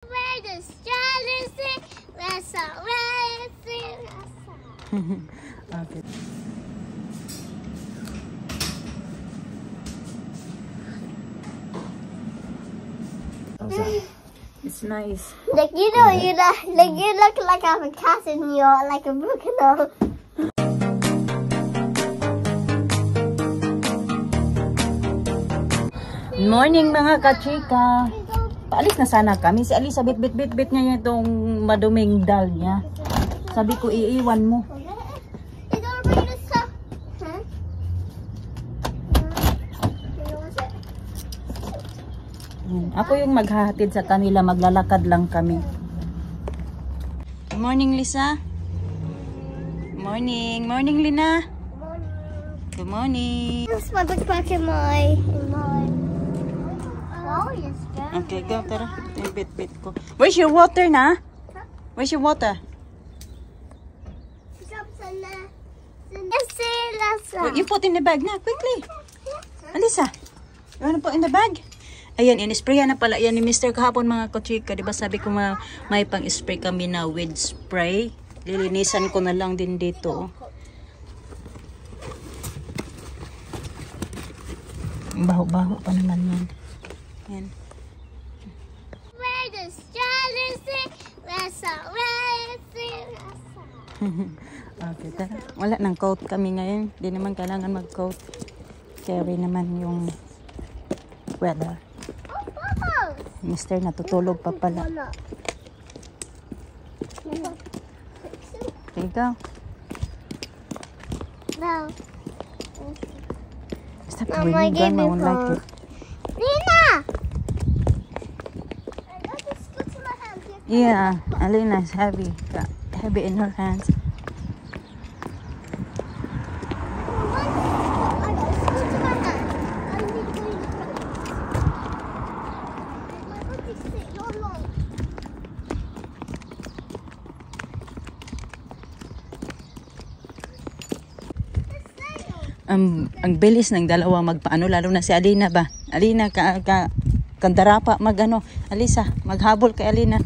Okay. It's nice. Like you know, you look like I have a cat in your like a broken nose. Morning mga kachika. Paalis na sana kami. Si Alisa bit niya itong maduming dal niya. Sabi ko iiwan mo. Ako yung maghahatid sa kanila, maglalakad lang kami. Good morning, Lisa. Morning. Morning, Lina. Good morning. This one looks back in my Okay, go, tara. Ito yung bit ko. Where's your water na? Where's your water? You put in the bag na, quickly. Alisa, you wanna put in the bag? Ayan, in-sprayan na pala yan ni Mr. kahapon mga kachika. Diba sabi ko may pang-spray kami na with spray. Lilinisan ko na lang din dito. Baho-baho pa naman yan. Yan. Okay, tara. Wala nang coat kami ngayon. Di naman kailangan mag-coat. Carry naman yung weather. Mister, natutulog pa pala. There you go. No. Stop breathing. Grandma won't like it. Nina! Yeah, Alina is heavy. Heavy in her hands. Ang bilis ng dalawa magpaano, lalo na si Alina ba? Alina, kandarapa magano. Alisa, maghabol kay Alina.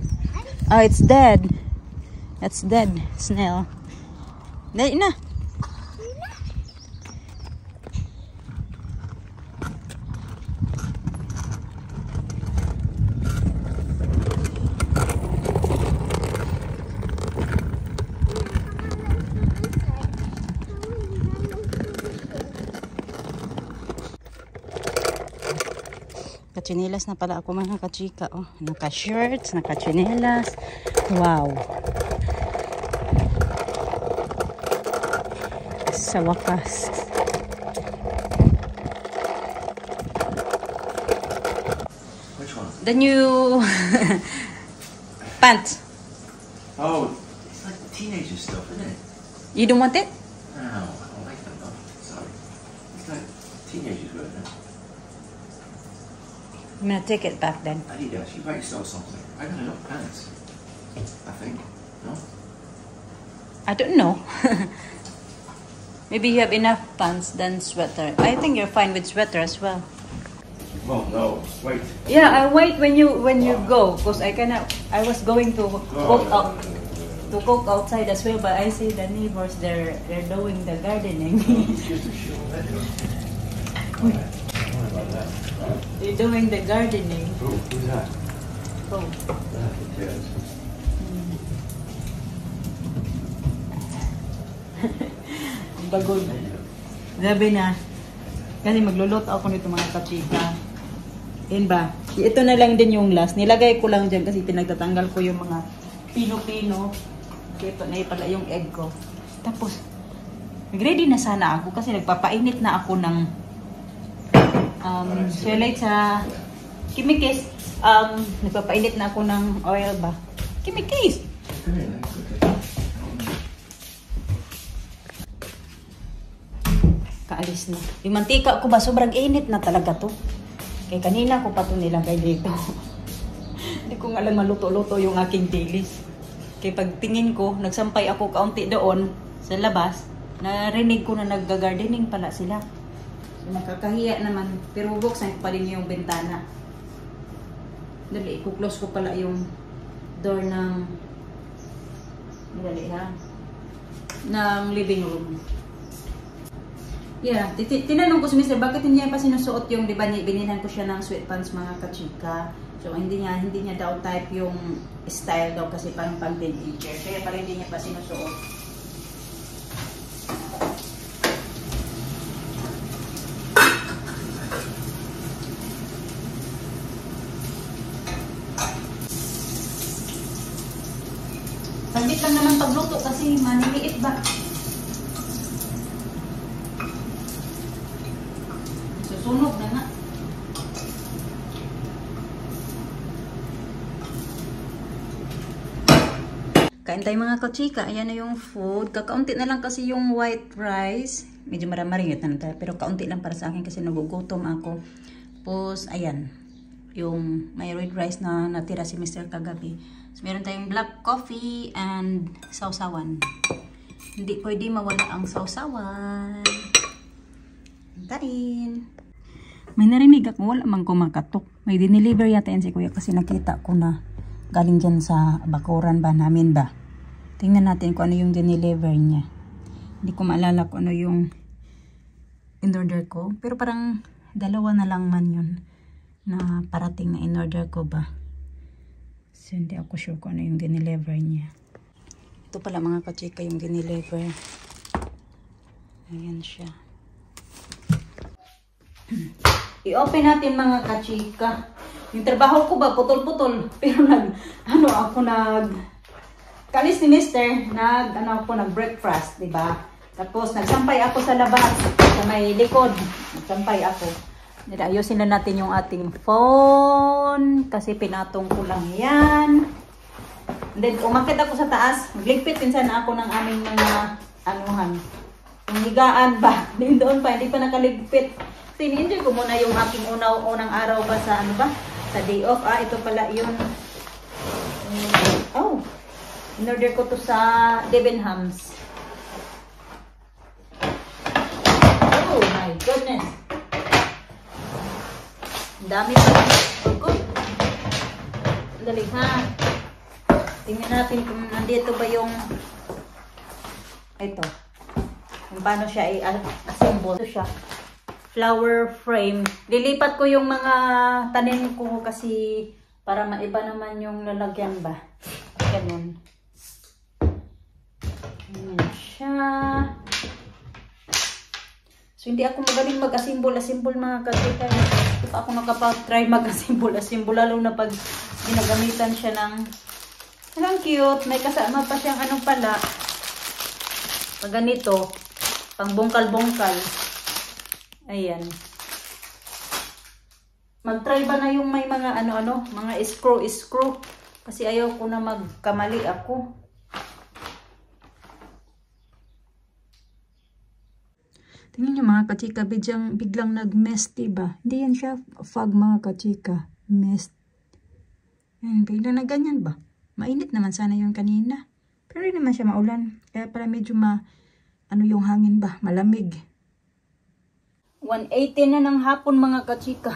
Oh, it's dead. It's dead, snail. Dali na. Kachinelas na pala ako mga kachika. Oh, naka-shirts, naka-chinelas. Wow. Sa wakas. Which one? The new pants. Oh, it's like teenager stuff, isn't it? You don't want it? No, I don't like that though. Sorry. It's like teenagers wear it. I'm gonna take it back then. Adidas, you better sell something. I got enough pants. I think. No? I don't know. Maybe you have enough pants than sweater. I think you're fine with sweater as well. Oh no, wait. Yeah, I wait when you go, because I was going to cook outside as well, but I see the neighbors they're doing the gardening. They're doing the gardening. Oh, who's that? Oh. Yes. Bagod. Sabi na, kasi magluluto ako nito mga kachika. Yan ba? Ito na lang din yung last. Nilagay ko lang dyan kasi pinagtatanggal ko yung mga pino-pino. Ito na pala yung egg ko. Tapos, nag-ready na sana ako kasi nagpapainit na ako ng shellite sa kimikis. Nagpapainit na ako ng oil ba? Kimikis! Kaalis na. Yung mantika ko ba, sobrang init na talaga to. Kaya kanina ko pa ito nilagay dito. Hindi ko nga lang maluto-luto yung aking dilis. Kaya pagtingin ko, nagsampay ako kaunti doon sa labas, narinig ko na nag-gardening pala sila. So, nakakahiya naman. Pero buksan ko pa rin yung bintana. Dali, kuklose ko pala yung door ng madali ha, ng living room. Yeah, tinanong ko si Mr. bakit hindi niya pa sinusuot yung, di ba, binilhan ko siya ng sweatpants mga kachika. So hindi niya daw type yung style daw kasi parang pang teenager. Kaya pala hindi niya pa sinusuot. Saglit lang naman pagluto kasi maniliit ba? Susunog na nga. Kain tayo mga kachika. Ayan na yung food. Kakaunti na lang kasi yung white rice. Medyo maramaringit na tayo. Pero kaunti lang para sa akin kasi nagugutom ako. Tapos, ayan. Yung may red rice na natira si Mr. kagabi. So, meron tayong black coffee and sausawan. Hindi pwede mawala ang sausawan. Antarin. May narinig ako. Wala man ko makatok. May dineliver yata yan si kuya kasi nakita ko na galing dyan sa bakuran ba namin ba. Tingnan natin kung ano yung dineliver niya. Hindi ko maalala kung ano yung in-order ko. Pero parang dalawa na lang man yun na parating na in-order ko ba. So hindi ako sure kung ano yung dineliver niya. Ito pala mga kachika yung dineliver. Ayan siya. I-open natin mga kachika. Yung trabaho ko ba, putol-putol. Pero kalis ni Mister, nag-breakfast, diba? Tapos, nagsampay ako sa labas, sa may likod. Nagsampay ako. Ayusin na natin yung ating phone, kasi pinatong ko lang yan. And then, umakit ako sa taas. Magligpit pinsan ako ng aming mga, yung higaan ba? Doon pa, hindi pa nakaligpit. Tini-enjoy ko muna yung aking unang araw ba sa sa day off. Ito pala yun. In-order ko to sa Debenhams. Oh my goodness. Ang dami pa. Oh, good. Dali ha. Tingnan natin kung nandito ba yung ito. Kung paano siya i-assemble. Ito siya. Flower frame. Lilipat ko yung mga tanim ko kasi para maiba naman yung lalagyan ba. Ganun. Ayan siya. So, hindi ako magaling mag-assemble mga kachika. Hindi pa ako nakapag-try mag-assemble. Lalo na pag ginagamitan siya ng ang cute. May kasama pa siyang pala. Pag ganito, pang bongkal-bongkal. Ayan. Mag-try ba na yung may mga mga screw. Kasi ayaw ko na magkamali ako. Tingnan nyo mga kachika, biglang nag-mess, diba? Hindi yan siya fog mga kachika. Mess. Ayan, biglang na ganyan ba? Mainit naman sana yung kanina. Pero hindi naman siya maulan. Kaya pala medyo yung hangin ba? Malamig. 1:80 na ng hapon mga kachika.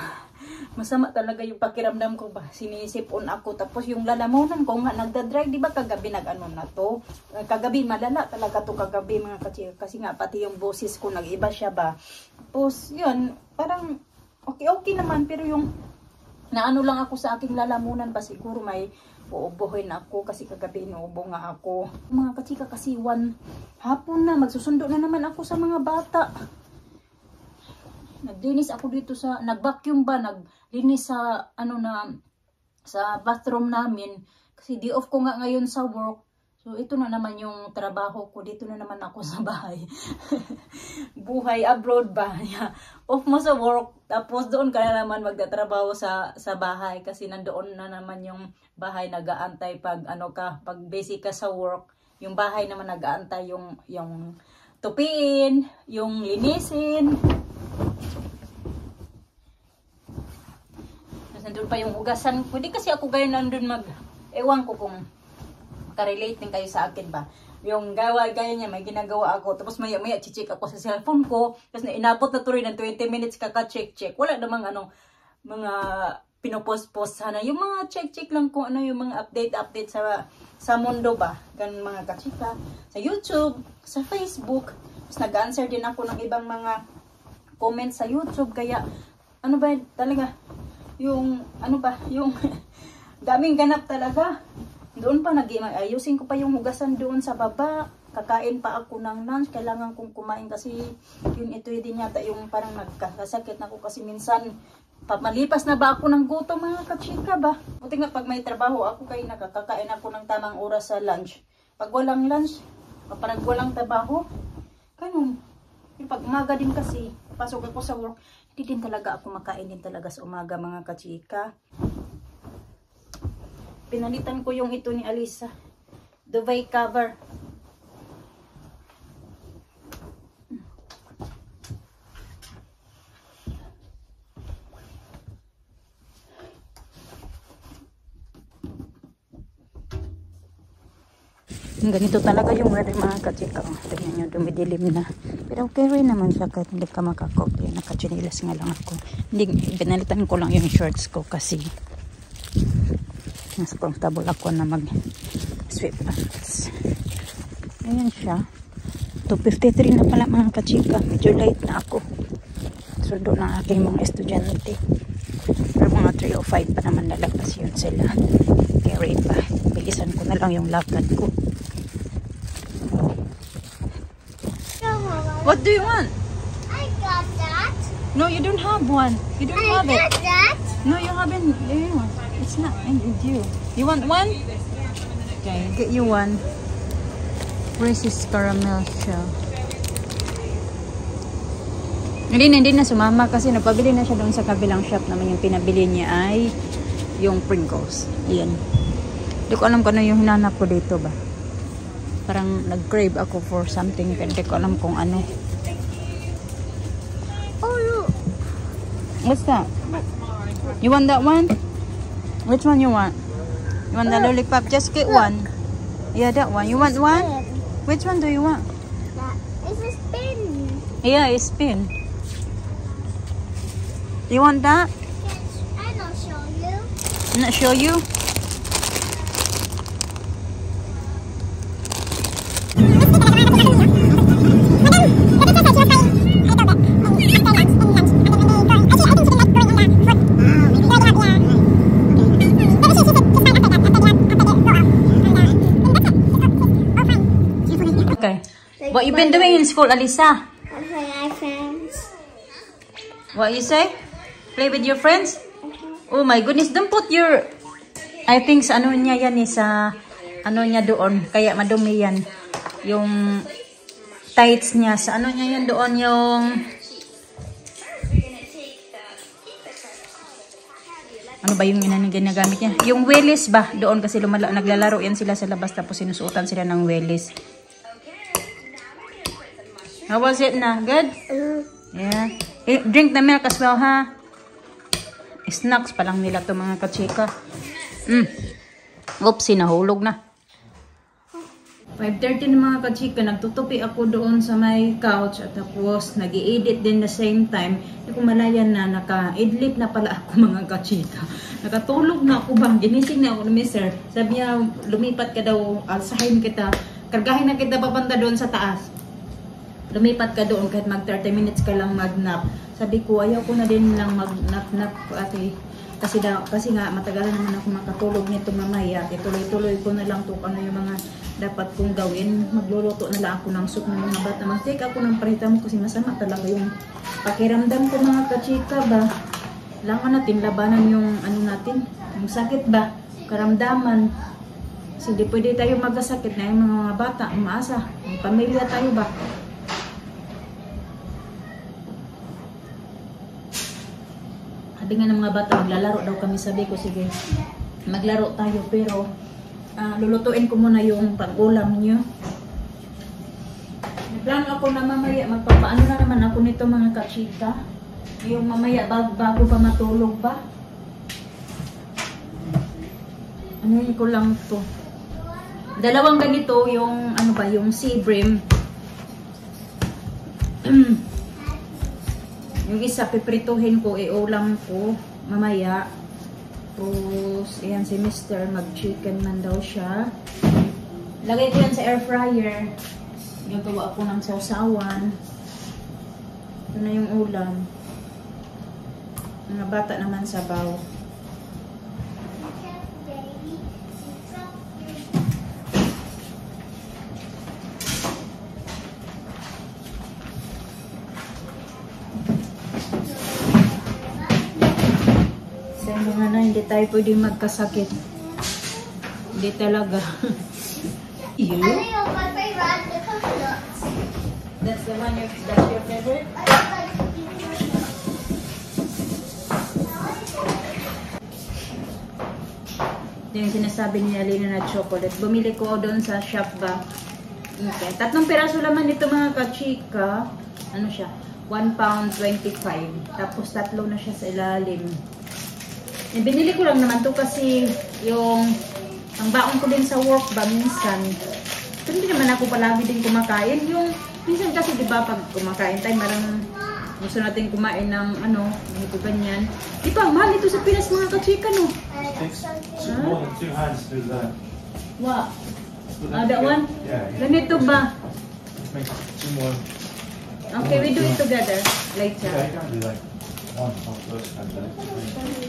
Masama talaga yung pakiramdam ko ba. Sinisipon ako. Tapos yung lalamunan ko nga nagdadry. Di ba kagabi na to? Kagabi malala talaga to kagabi mga kachika. Kasi nga pati yung boses ko nag-iba siya ba. Tapos yun. Parang okay naman. Pero yung naano lang ako sa aking lalamunan ba. Siguro may uubuhin ako. Kasi kagabi inuubo nga ako. Mga kachika kasi 1 hapon na. Magsusundo na naman ako sa mga bata. Naglinis ako dito sa, nag-vacuum ba, naglinis sa, sa bathroom namin. Kasi di off ko nga ngayon sa work. So, ito na naman yung trabaho ko. Dito na naman ako sa bahay. Buhay abroad ba? Yeah. Off mo sa work. Tapos doon ka na naman magtatrabaho sa bahay. Kasi nandoon na naman yung bahay nag-aantay pag, pag busy ka sa work. Yung bahay naman nag-aantay yung tupiin, yung linisin. Nandun pa yung hugasan. Pwede kasi ako gayon nandun ewan ko kung makarelate din kayo sa akin ba. Yung gaya niya, may ginagawa ako. Tapos maya chichik ako sa cellphone ko. Tapos inabot na tuloy ng 20 minutes kaka-check. Wala namang mga pinopost-post sana. Yung mga check-check lang kung ano yung mga update sa mundo ba. Ganun mga kachika. Sa YouTube, sa Facebook. Tapos nag-answer din ako ng ibang mga comments sa YouTube. Kaya, ano ba talaga, yung, ano ba, yung daming ganap talaga. Doon pa, ayusin ko pa yung hugasan doon sa baba. Kakain pa ako ng lunch. Kailangan kong kumain kasi yun, ito din yata yung parang nagkasakit na ako kasi minsan, malipas na ba ako ng gutom mga kachika ba? Buti nga pag may trabaho ako kayo nakakakain ako ng tamang oras sa lunch. Pag walang lunch, parang walang trabaho, ganun. Pag umaga din kasi, pasok ako sa work, hindi din talaga ako makain din talaga sa umaga mga kachika. Pinalitan ko yung ito ni Alisa. Duvet cover. Ganito talaga yung weather mga kachika. Tingnan nyo, dumidilim na. Pero okay rin naman siya kahit hindi ka makakopya. Nakachinilas nga lang ako. Hindi, binalitan ko lang yung shorts ko kasi mas comfortable ako na mag-sweat pants. Ayan siya. 2:53 na pala mga kachika. Medyo late na ako. Sundo ng aking mga estudyante. Pero mga 3:05 pa naman lalabas yun sila. Carry pa. Bilisan ko na lang yung lakad ko. What do you want? I got that. No, you don't have one. You don't have I it. got that. No, you haven't. It's not with you. You want one? Okay, get you one. Reese's caramel shell. Hindi na sumama kasi nagpabili na siya doon sa kabilang shop naman. Yung pinabili niya ay yung Pringles. Ayan. Hindi ko alam kung ano yung hinanap ko dito ba. Parang nag-crave ako for something pero hindi ko alam kung ano. Oh, look. What's that? You want that one? Which one you want? You want the lollipop? Just get one. Yeah, that one. You want one? Which one do you want? That is a spin. Yeah, it's spin. You want that? Yes, I don't show you. Not show you? Okay. What you been doing in school, Alisa? I play iPhones. What you say? Play with your friends? Oh my goodness, don't put your... I think sa ano niya yan sa... Ano niya doon, kaya madumi yan. Yung tights niya, sa ano niya yan doon yung... Ano ba yung ginagamit niya? Yung wellies ba? Doon kasi naglalaro yan sila sa labas tapos sinusuotan sila ng wellies. How was it na? Good? Yeah. Drink the milk as well, ha? Snacks pa lang nila to mga kachika. Oops, nahulog na. 5:30 na mga kachika. Nagtutupi ako doon sa may couch at tapos nag-i-edit din the same time. Hindi ko malayan na naka-idlip na pala ako mga kachika. Nakatulog na ako ba? Ginising na ako ni Mr. Sabi niya, lumipat ka daw, alsahin kita. Kargahin na kita papanda doon sa taas. Lumipat ka doon kahit mag 30 minutes ka lang mag-nap. Sabi ko, ayaw ko na din lang mag-nap ate. Kasi nga matagalan naman ako makatulog nito mamaya. Ituloy-tuloy ko na lang to ano yung mga dapat kong gawin. Magluluto na lang ako ng soup ng mga bata. Mag-take ako ng parita mo kasi masama talaga yung pakiramdam ko mga kachika ba. Kailangan natin labanan yung ano natin, yung sakit ba, karamdaman. Kasi hindi pwede tayo magkasakit na yung mga bata, umaasa. Yung pamilya tayo ba. Sabi nga ng mga bata, maglalaro daw kami. Sabi ko, sige, maglaro tayo. Pero, lulutuin ko muna yung pag-ulam nyo. Nagplano ako na mamaya, magpapaano na naman ako nito mga kachika. Yung mamaya, bago pa matulog ba? Ano ko lang to. Dalawang ganito, yung, ano ba, yung sea bream. Yung isa, piprituhin ko, iulam ko mamaya. Tapos, ayan si Mr. Mag-chicken man daw siya. Lagay ko yan sa air fryer. Gagawa ako ng sausawan. Ito na yung ulam. Mga bata naman sabaw. Sa mga na, hindi tayo pwedeng magkasakit. Hindi talaga. You? My favorite the coconuts. That's the one that's your favorite? Ito yung sinasabi ni Alina na chocolate. Bumili ko doon sa shop ba. Okay. 3 piraso laman nito mga kachika. Ano siya? £1.25. Tapos 3 na siya sa ilalim. Binili ko lang naman to kasi yung ang baon ko din sa work ba minsan. Pero hindi naman ako palagi din kumakain. Yung minsan kasi 'di ba pag kumakain tayo, marang gusto natin kumain ng ano, ganito ganyan. Di ba, mahal ito sa Pinas mga kachika, no? Takes more than 2 hands to do that. Wow. That one? Yeah. Ganito ba? Let's make 2 more. Okay, we do it together later. Yeah, you can't do like 1 first and then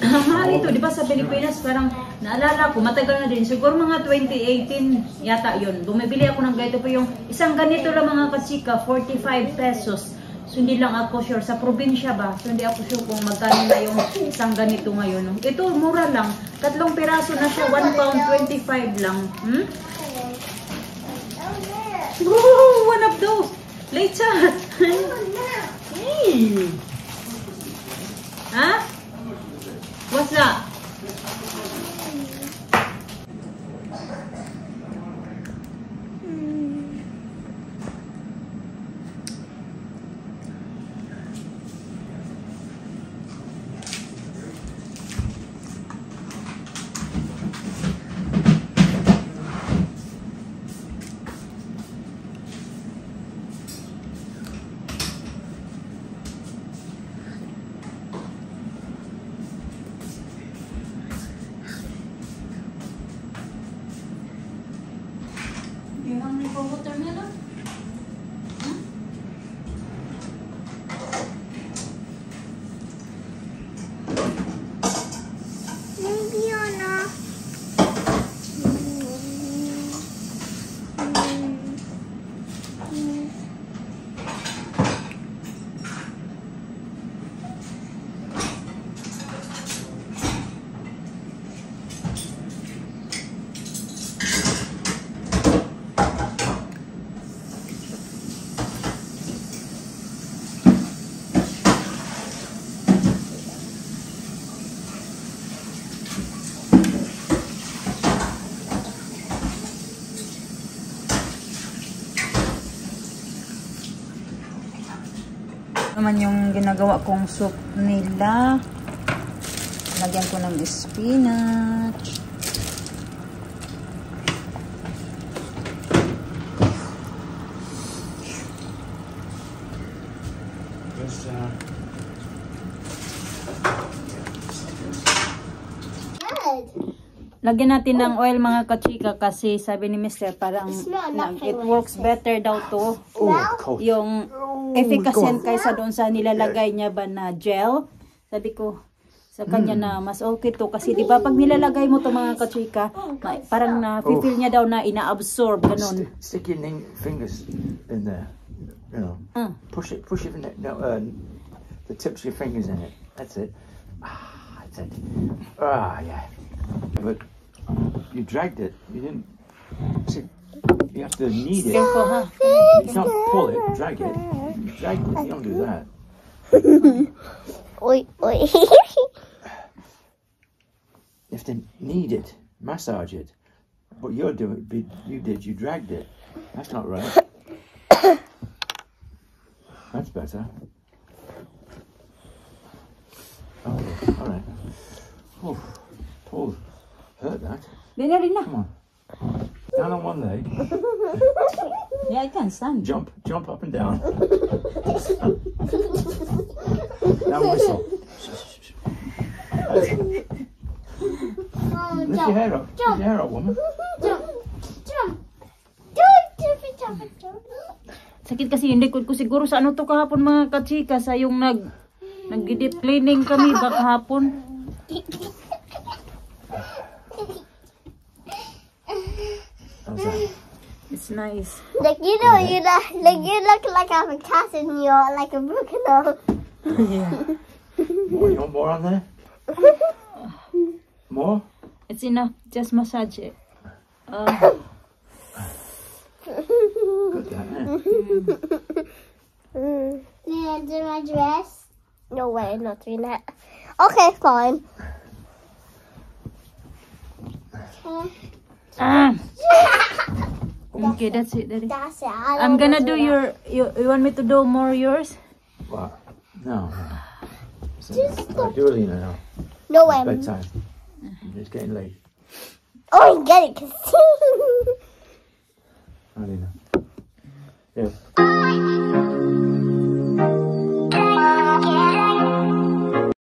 Mahal ito, di ba sa Pilipinas, parang naalala ko, matagal na din, siguro mga 2018 yata yun. Bumibili ako ng ganito pa yung isang ganito lang mga kachika, 45 pesos. So hindi lang ako sure, sa probinsya ba, so hindi ako sure kung magkano na yung isang ganito ngayon. Ito, mura lang, 3 piraso na siya, £1.25 lang. Woo! One of those! Later! Hey! Huh? What's that? You hungry for watermelon? Maybe or not. Naman yung ginagawa kong soup nila. Lagyan ko ng spinach. Lagyan natin ng oil mga kachika kasi sabi ni Mr. parang it works better daw to. Yung efficacy kaysa doon sa nilalagay niya ba na gel. Sabi ko sa kanya na mas okay to kasi di ba pag nilalagay mo to mga kachika, parang na-feel niya daw na ina-absorb ganun. Stick your fingers in there. You know. Push it in it. No, the tips of your fingers in it. That's it. That's it. Yeah. But you dragged it. You didn't. See, you have to knead it. Careful, huh? You can't pull it. Drag it. You dragged it. You don't do that. Oi, oi. You have to knead it, massage it. What you're doing, you dragged it. That's not right. That's better. Okay, all right. Oh, pull. Hurt that. Come on. Down on one leg. Yeah, I can stand. Jump up and down. Now whistle. Lift your head up. Lift your head up, woman. Jump. Jump. Jump, jump, jump. Sakit kasi hindi ko siguro sa ano to kahapon mga kachika sa yung nag-deep cleaning kami ba kahapon. How's that? It's nice. Like you know, you look like I have a cat in your like a broken nose. Yeah. More, you want more on there? More? It's enough. Just massage it. Good that, yeah. Yeah, do my dress. No way, I'm not doing that. Okay, fine. Okay, that's it, Daddy. That's it. I'm gonna do your. You want me to do more yours? What? No. Just Do Alina now. No way. It's bedtime. It's getting late. Oh, I get it. Cause Alina. Yes.